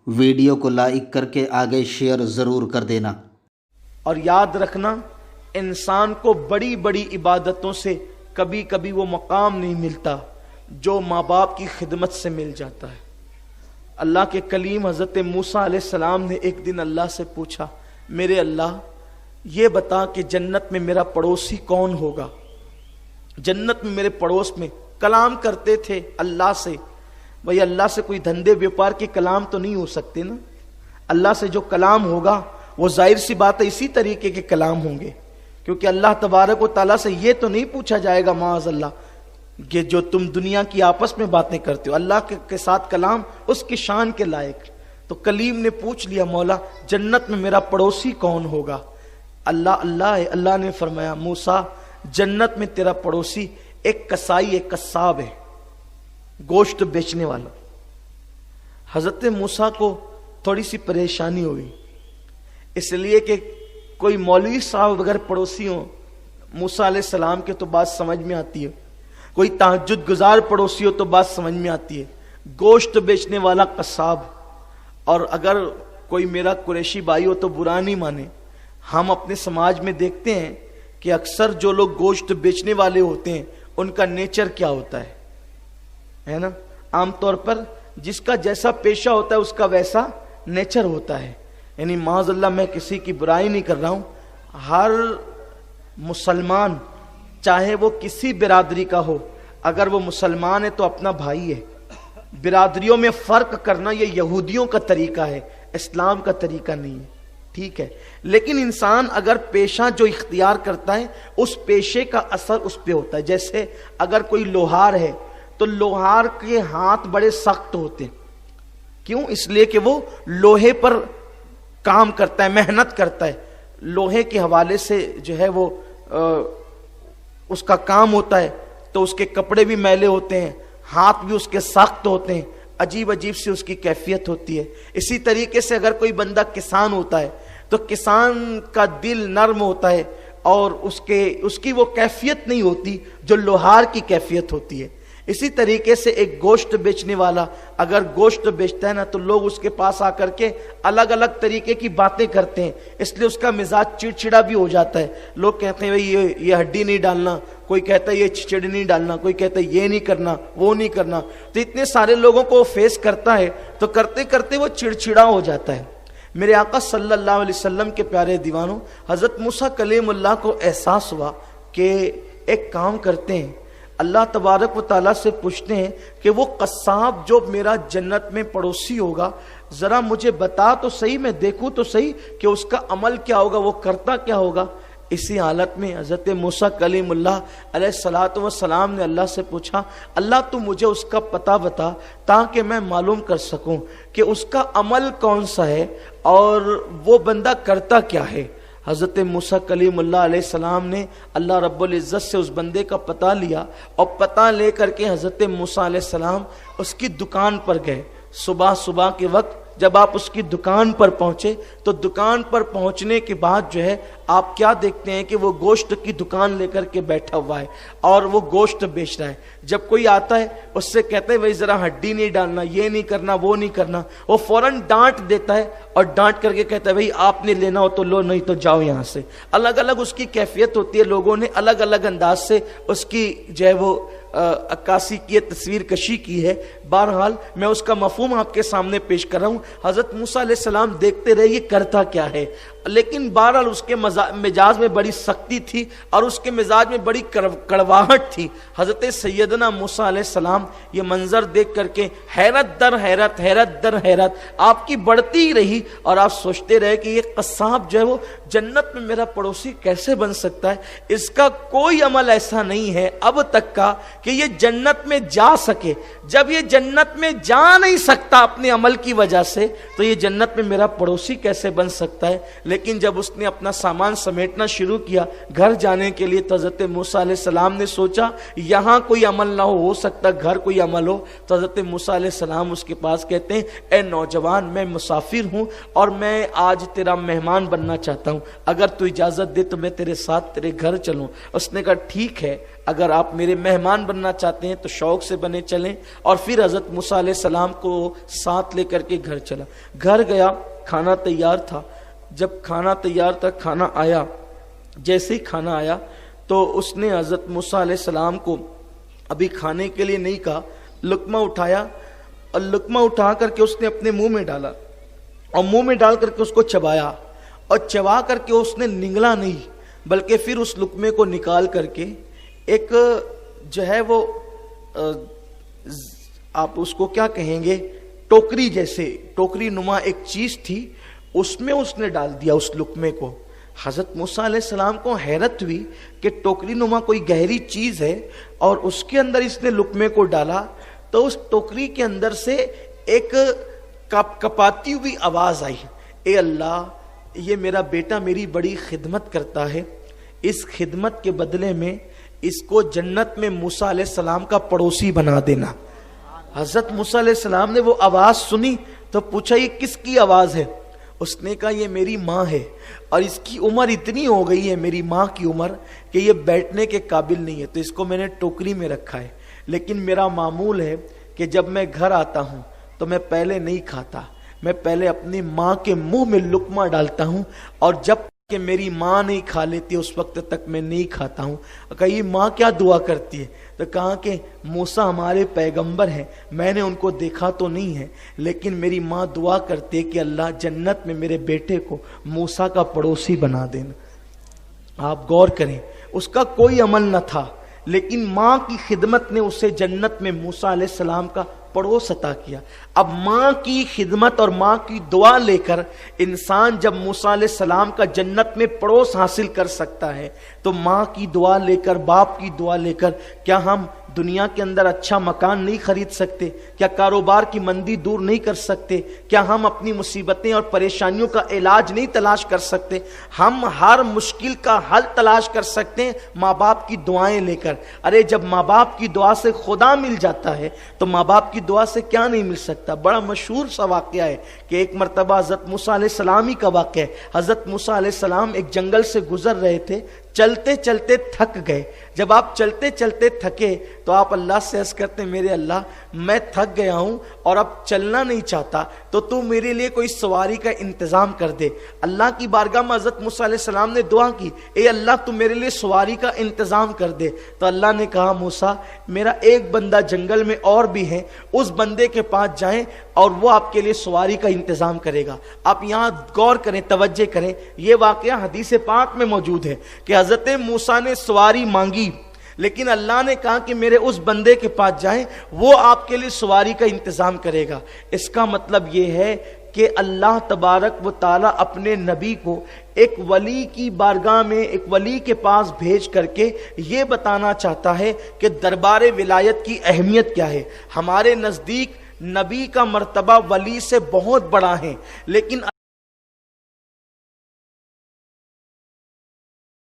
Video کو like کر کے آگے شیئر ضرور کر دینا۔ اور یاد رکھنا، انسان کو بڑی بڑی عبادتوں سے کبھی کبھی وہ مقام نہیں ملتا جو ماں باپ کی خدمت سے مل جاتا ہے۔ اللہ کے کلیم حضرت موسیٰ علیہ السلام نے ایک دن اللہ سے پوچھا، میرے اللہ یہ بتا کہ جنت میں میرا پڑوسی کون ہوگا؟ جنت میں میرے پڑوس میں کلام کرتے تھے اللہ سے۔ بھئی اللہ سے کوئی دھندے بیوپار کے کلام تو نہیں ہو سکتے نا۔ اللہ سے جو کلام ہوگا وہ ظاہر سی بات ہے اسی طریقے کے کلام ہوں گے، کیونکہ اللہ تبارک و تعالیٰ سے یہ تو نہیں پوچھا جائے گا معاذ اللہ کہ جو تم دنیا کی آپس میں باتیں کرتے ہو، اللہ کے ساتھ کلام اس کی شان کے لائق۔ تو کلیم نے پوچھ لیا، مولا جنت میں میرا پڑوسی کون ہوگا؟ اللہ نے فرمایا، موسیٰ جنت میں تیرا پڑوسی ایک کسائی، ایک قصاب ہے، گوشت بیچنے والا۔ حضرت موسیٰ کو تھوڑی سی پریشانی ہوئی، اس لیے کہ کوئی مولوی صاحب اگر پڑوسی ہوں موسیٰ علیہ السلام کے تو بات سمجھ میں آتی ہے، کوئی تہجد گزار پڑوسی ہو تو بات سمجھ میں آتی ہے، گوشت بیچنے والا قصاب۔ اور اگر کوئی میرا قریشی بھائی ہو تو برا نہیں مانے، ہم اپنے سماج میں دیکھتے ہیں کہ اکثر جو لوگ گوشت بیچنے والے ہوتے ہیں ان کا نیچر کیا ہوتا ہے نا؟ عام طور پر جس کا جیسا پیشہ ہوتا ہے اس کا ویسا نیچر ہوتا ہے۔ یعنی معاذ اللہ میں کسی کی برائی نہیں کر رہا ہوں، ہر مسلمان چاہے وہ کسی برادری کا ہو، اگر وہ مسلمان ہے تو اپنا بھائی ہے۔ برادریوں میں فرق کرنا یہ یہودیوں کا طریقہ ہے، اسلام کا طریقہ نہیں ہے، ٹھیک ہے؟ لیکن انسان اگر پیشہ جو اختیار کرتا ہے اس پیشے کا اثر اس پہ ہوتا ہے۔ جیسے اگر کوئی لوہار ہے تو لوہار کے ہاتھ بڑے سخت ہوتے ہیں، کیوں؟ اس لیے کہ وہ لوہے پر کام کرتا ہے، محنت کرتا ہے، لوہے کے حوالے سے جو ہے وہ اس کا کام ہوتا ہے، تو اس کے کپڑے بھی میلے ہوتے ہیں، ہاتھ بھی اس کے سخت ہوتے ہیں، عجیب عجیب سی اس کی کیفیت ہوتی ہے۔ اسی طریقے سے اگر کوئی بندہ کسان ہوتا ہے تو کسان کا دل نرم ہوتا ہے اور اس کی وہ کیفیت نہیں ہوتی جو لوہار کی کیفیت ہوتی ہے۔ اسی طریقے سے ایک گوشت بیچنے والا اگر گوشت بیچتا ہے نا تو لوگ اس کے پاس آ کر کے الگ الگ طریقے کی باتیں کرتے ہیں، اس لیے اس کا مزاج چڑچڑا بھی ہو جاتا ہے۔ لوگ کہتے ہیں بھئی یہ ہڈی نہیں ڈالنا، کوئی کہتا ہے یہ چڑ نہیں ڈالنا، کوئی کہتا ہے یہ نہیں کرنا، وہ نہیں کرنا۔ تو اتنے سارے لوگوں کو فیس کرتا ہے تو کرتے کرتے وہ چڑچڑا ہو جاتا ہے۔ میرے آقا صلی اللہ علیہ وسلم کے پیارے دیوانوں، حضرت موسیٰ کلیم اللہ کو احساس ہوا کہ ایک کام کرتے ہیں، اللہ تبارک و تعالیٰ سے پوچھتے ہیں کہ وہ قصاب جو میرا جنت میں پڑوسی ہوگا ذرا مجھے بتا تو صحیح، میں دیکھوں تو صحیح کہ اس کا عمل کیا ہوگا، وہ کرتا کیا ہوگا۔ اسی حالت میں حضرت موسیٰ کلیم اللہ علیہ الصلوۃ والسلام نے اللہ سے پوچھا، اللہ تو مجھے اس کا پتہ بتا تاکہ میں معلوم کر سکوں کہ اس کا عمل کون سا ہے اور وہ بندہ کرتا کیا ہے۔ حضرت موسیٰ کلیم اللہ علیہ السلام نے اللہ رب العزت سے اس بندے کا پتہ لیا، اور پتہ لے کر کے حضرت موسیٰ علیہ السلام اس کی دکان پر گئے۔ صبح کے وقت جب آپ اس کی دکان پر پہنچے تو دکان پر پہنچنے کے بعد جو ہے آپ کیا دیکھتے ہیں کہ وہ گوشت کی دکان لے کر کے بیٹھا ہوا ہے اور وہ گوشت بیچ رہا ہے۔ جب کوئی آتا ہے اس سے کہتے ہیں بھائی ذرا ہڈی نہیں ڈالنا، یہ نہیں کرنا، وہ نہیں کرنا، وہ فوراً ڈانٹ دیتا ہے اور ڈانٹ کر کے کہتا ہے بھائی آپ نے لینا ہو تو لو، نہیں تو جاؤ یہاں سے۔ الگ الگ اس کی کیفیت ہوتی ہے، لوگوں نے الگ الگ انداز سے اس کی جو ہے وہ عکاسی کی، تصویر کشی کی ہے۔ بہرحال میں اس کا مفہوم آپ کے سامنے پیش کر رہا ہوں۔ حضرت موسیٰ علیہ السلام دیکھتے رہے یہ کرتا کیا ہے، لیکن بہرحال اس کے مزاج میں بڑی سختی تھی اور اس کے مزاج میں بڑی کڑواہٹ تھی۔ حضرت سیدنا موسیٰ علیہ السلام یہ منظر دیکھ کر کے حیرت در حیرت، حیرت در حیرت آپ کی بڑھتی ہی رہی، اور آپ سوچتے رہے کہ یہ قصاب جو ہے وہ جنت میں میرا پڑوسی کیسے بن سکتا ہے؟ اس کا کوئی عمل ایسا نہیں ہے اب تک کا کہ یہ جنت میں جا سکے۔ جب یہ جنت میں جا نہیں سکتا اپنے عمل کی وجہ سے تو یہ جنت میں میرا پڑوسی کیسے بن سکتا ہے؟ لیکن جب اس نے اپنا سامان سمیٹنا شروع کیا گھر جانے کے لیے تو حضرت موسیٰ علیہ السلام نے سوچا یہاں کوئی عمل نہ ہو سکتا گھر کوئی عمل ہو۔ تو حضرت موسیٰ علیہ السلام اس کے پاس کہتے ہیں اے نوجوان، میں مسافر ہوں اور میں آج تیرا مہمان بننا چاہتا ہوں، اگر تو اجازت دے تو میں تیرے ساتھ تیرے گھر چلوں۔ اس نے کہا ٹھیک ہے اگر آپ میرے مہمان بننا چاہتے ہیں تو شوق سے بنے چلیں. اور پھر حضرت موسیٰ علیہ السلام کو ساتھ لے کر کے گھر چلا. گھر گیا, کھانا تیار تھا. جب کھانا تیار تھا, کھانا آیا. جیسے ہی کھانا آیا تو اس نے حضرت موسیٰ علیہ السلام کو ابھی کھانے کے لیے نہیں کہا, لقمہ اٹھایا اور لقمہ اٹھا کر کے اس نے اپنے منہ میں ڈالا اور منہ میں ڈال کر کے اس کو چبایا, اور چبا کر کے اس نے نگلا نہیں بلکہ پھر اس لقمے کو نکال کر کے ایک جو ہے وہ آپ اس کو کیا کہیں گے, ٹوکری جیسے, ٹوکری نما ایک چیز تھی, اس میں اس نے ڈال دیا اس لقمے کو. حضرت موسیٰ علیہ السلام کو حیرت ہوئی کہ ٹوکری نما کوئی گہری چیز ہے اور اس کے اندر اس نے لقمے کو ڈالا. تو اس ٹوکری کے اندر سے ایک کپ کپاتی ہوئی آواز آئی, اے اللہ, یہ میرا بیٹا میری بڑی خدمت کرتا ہے, اس خدمت کے بدلے میں اس کو جنت میں موسیٰ علیہ السلام کا پڑوسی بنا دینا. حضرت موسیٰ علیہ السلام نے وہ آواز سنی تو پوچھا یہ کس کی آواز ہے؟ اس نے کہا یہ میری ماں ہے, اور اس کی عمر اتنی ہو گئی ہے, میری ماں کی عمر, کہ یہ بیٹھنے کے قابل نہیں ہے, تو اس کو میں نے ٹوکری میں رکھا ہے. لیکن میرا معمول ہے کہ جب میں گھر آتا ہوں تو میں پہلے نہیں کھاتا, میں پہلے اپنی ماں کے منہ میں لقمہ ڈالتا ہوں, اور جب کہ میری ماں نہیں کھا لیتی اس وقت تک میں نہیں کھاتا ہوں. کہا یہ ماں کیا دعا کرتی ہے؟ تو کہا کہ موسیٰ ہمارے پیغمبر ہیں, میں نے ان کو دیکھا تو نہیں ہے, لیکن میری ماں دعا کرتی ہے کہ اللہ جنت میں میرے بیٹے کو موسیٰ کا پڑوسی بنا دینا. آپ غور کریں, اس کا کوئی عمل نہ تھا, لیکن ماں کی خدمت نے اسے جنت میں موسیٰ علیہ السلام کا پڑوس عطا کیا. اب ماں کی خدمت اور ماں کی دعا لے کر انسان جب موسیٰ علیہ السلام کا جنت میں پڑوس حاصل کر سکتا ہے, تو ماں کی دعا لے کر, باپ کی دعا لے کر کیا ہم دنیا کے اندر اچھا مکان نہیں خرید سکتے؟ کیا کاروبار کی مندی دور نہیں کر سکتے؟ کیا ہم اپنی مصیبتیں اور پریشانیوں کا علاج نہیں تلاش کر سکتے؟ ہم ہر مشکل کا حل تلاش کر سکتے ہیں ماں باپ کی دعائیں لے کر. ارے جب ماں باپ کی دعا سے خدا مل جاتا ہے تو ماں باپ کی دعا سے کیا نہیں مل سکتا؟ بڑا مشہور سا واقعہ ہے کہ ایک مرتبہ حضرت موسیٰ علیہ السلام ہی کا واقعہ ہے. حضرت موسیٰ علیہ السلام ایک جنگل سے گزر رہے تھے, چلتے چلتے تھک گئے. جب آپ چلتے چلتے تھکے تو آپ اللہ سے عرض کرتے میرے اللہ میں تھک گیا ہوں اور اب چلنا نہیں چاہتا, تو میرے لیے کوئی سواری کا انتظام کر دے. اللہ کی بارگاہ میں حضرت موسیٰ علیہ السلام نے دعا کی, اے اللہ تو میرے لیے سواری کا انتظام کر دے. تو اللہ نے کہا موسیٰ میرا ایک بندہ جنگل میں اور بھی ہے, اس بندے کے پاس جائیں اور وہ آپ کے لیے سواری کا انتظام کرے گا. آپ یہاں غور کریں, توجہ کریں, یہ واقعہ حدیث پاک میں موجود ہے کہ حضرت موسیٰ نے سواری مانگی, لیکن اللہ نے کہا کہ میرے اس بندے کے پاس جائیں, وہ آپ کے لیے سواری کا انتظام کرے گا. اس کا مطلب یہ ہے کہ اللہ تبارک و تعالی اپنے نبی کو ایک ولی کی بارگاہ میں, ایک ولی کے پاس بھیج کر کے یہ بتانا چاہتا ہے کہ دربار ولایت کی اہمیت کیا ہے. ہمارے نزدیک نبی کا مرتبہ ولی سے بہت بڑا ہے, لیکن